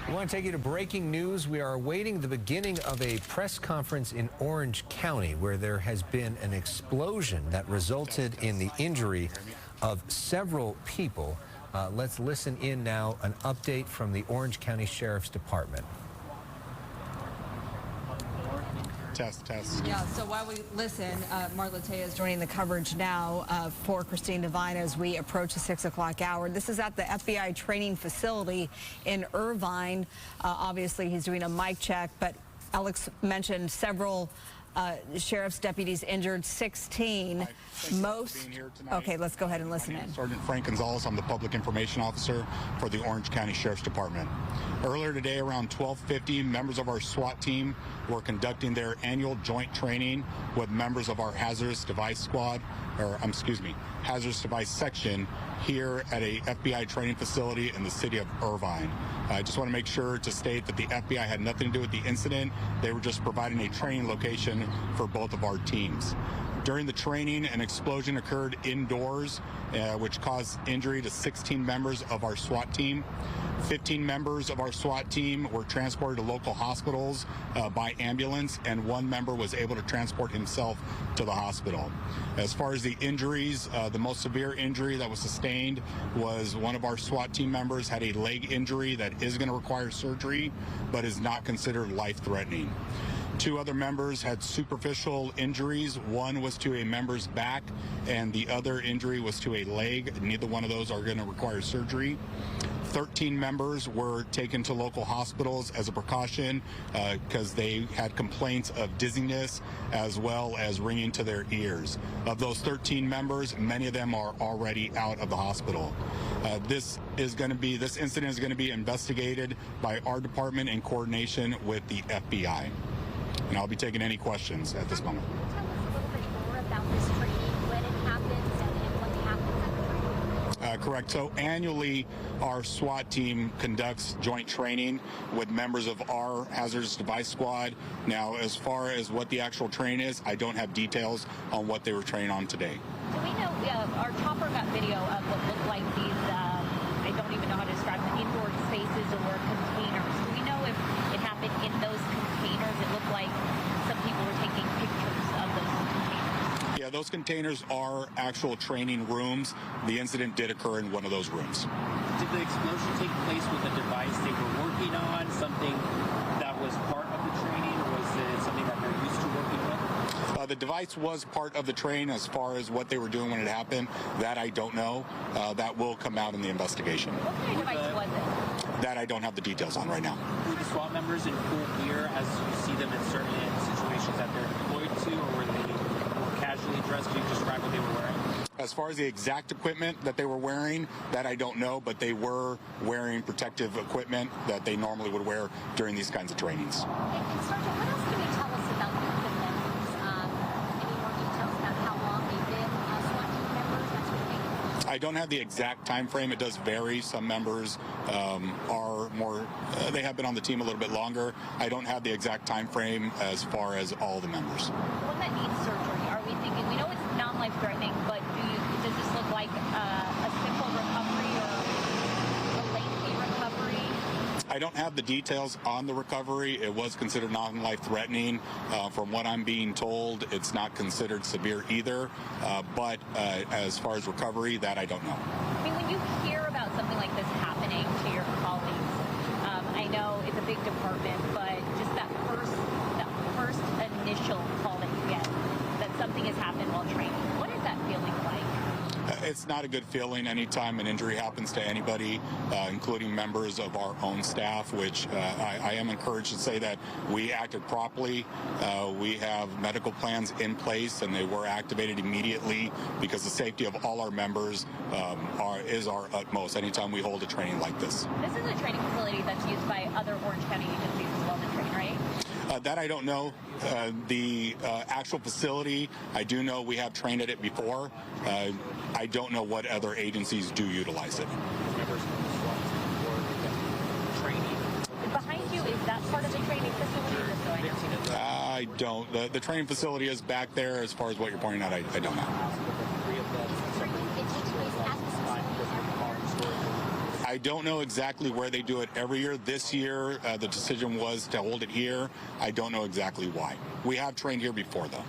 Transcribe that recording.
We want to take you to breaking news. We are awaiting the beginning of a press conference in Orange County where there has been an explosion that resulted in the injury of several people. Let's listen in now, an update from the Orange County Sheriff's Department. Test. Yeah, so while we listen, Marla Tea is joining the coverage now for Christine Devine as we approach the 6 o'clock hour. This is at the FBI training facility in Irvine. Obviously, he's doing a mic check, but Alex mentioned several sheriff's deputies injured, 16. Most. Okay, let's go ahead and listen in. Sergeant Frank Gonzalez, I'm the public information officer for the Orange County Sheriff's Department. Earlier today, around 12:50, members of our SWAT team were conducting their annual joint training with members of our hazardous device squad, hazardous device section here at a FBI training facility in the city of Irvine. I just want to make sure to state that the FBI had nothing to do with the incident. They were just providing a training location for both of our teams. During the training, an explosion occurred indoors, which caused injury to 16 members of our SWAT team. 15 members of our SWAT team were transported to local hospitals by ambulance, and one member was able to transport himself to the hospital. As far as the injuries, the most severe injury that was sustained was one of our SWAT team members had a leg injury that is going to require surgery, but is not considered life-threatening. Two other members had superficial injuries. One was to a member's back, and the other injury was to a leg. Neither one of those are going to require surgery. 13 members were taken to local hospitals as a precaution because they had complaints of dizziness as well as ringing to their ears. Of those 13 members, many of them are already out of the hospital. This incident is going to be investigated by our department in coordination with the FBI. And I'll be taking any questions at this moment. Tell us a little bit more about this training, when it happens, and what happens at the training. Correct. So annually, our SWAT team conducts joint training with members of our hazardous device squad. Now, as far as what the actual training is, I don't have details on what they were trained on today. Do we know, our chopper got video of what looked like these, I don't even know how to describe them, indoor spaces or containers. Do we know if it happened in those containers? It looked like some people were taking pictures of those containers. Yeah, those containers are actual training rooms. The incident did occur in one of those rooms. Did the explosion take place with a device they were working on, something that was part of the training, or was it something that they're used to working with? The device was part of the training. As far as what they were doing when it happened, that I don't know. That will come out in the investigation. What kind of device was it? That I don't have the details on right now. Were the SWAT members in full gear as you see them in certain situations that they're deployed to, or were they more casually dressed? Can you describe what they were wearing? As far as the exact equipment that they were wearing, that I don't know, but they were wearing protective equipment that they normally would wear during these kinds of trainings. And Sergeant, what else can you tell us about the members? Any more details about how long they've been SWAT team members, that sort of thing? I don't have the exact time frame. It does vary. Some members are more, they have been on the team a little bit longer. I don't have the exact time frame as far as all the members. One that needs surgery, are we thinking, we know it's non-life-threatening, but does this look like a simple recovery or a lengthy recovery? I don't have the details on the recovery. It was considered non-life-threatening. From what I'm being told, it's not considered severe either. But as far as recovery, that I don't know. I mean, when you hear about something like this happening to your colleagues, I know it's a big department, but just that first initial call that you get that something has happened while training, what is that feeling like? It's not a good feeling anytime an injury happens to anybody, including members of our own staff, which I am encouraged to say that we acted properly. We have medical plans in place, and they were activated immediately because the safety of all our members is our utmost anytime we hold a training like this. This is a training facility that's used by other Orange County agencies as well to train, right? That I don't know. The actual facility, I do know we have trained at it before. I don't know what other agencies do utilize it. Behind you, is that part of the training facility? I don't. The training facility is back there. As far as what you're pointing out, I don't know. I don't know exactly where they do it every year. This year, the decision was to hold it here. I don't know exactly why. We have trained here before, though.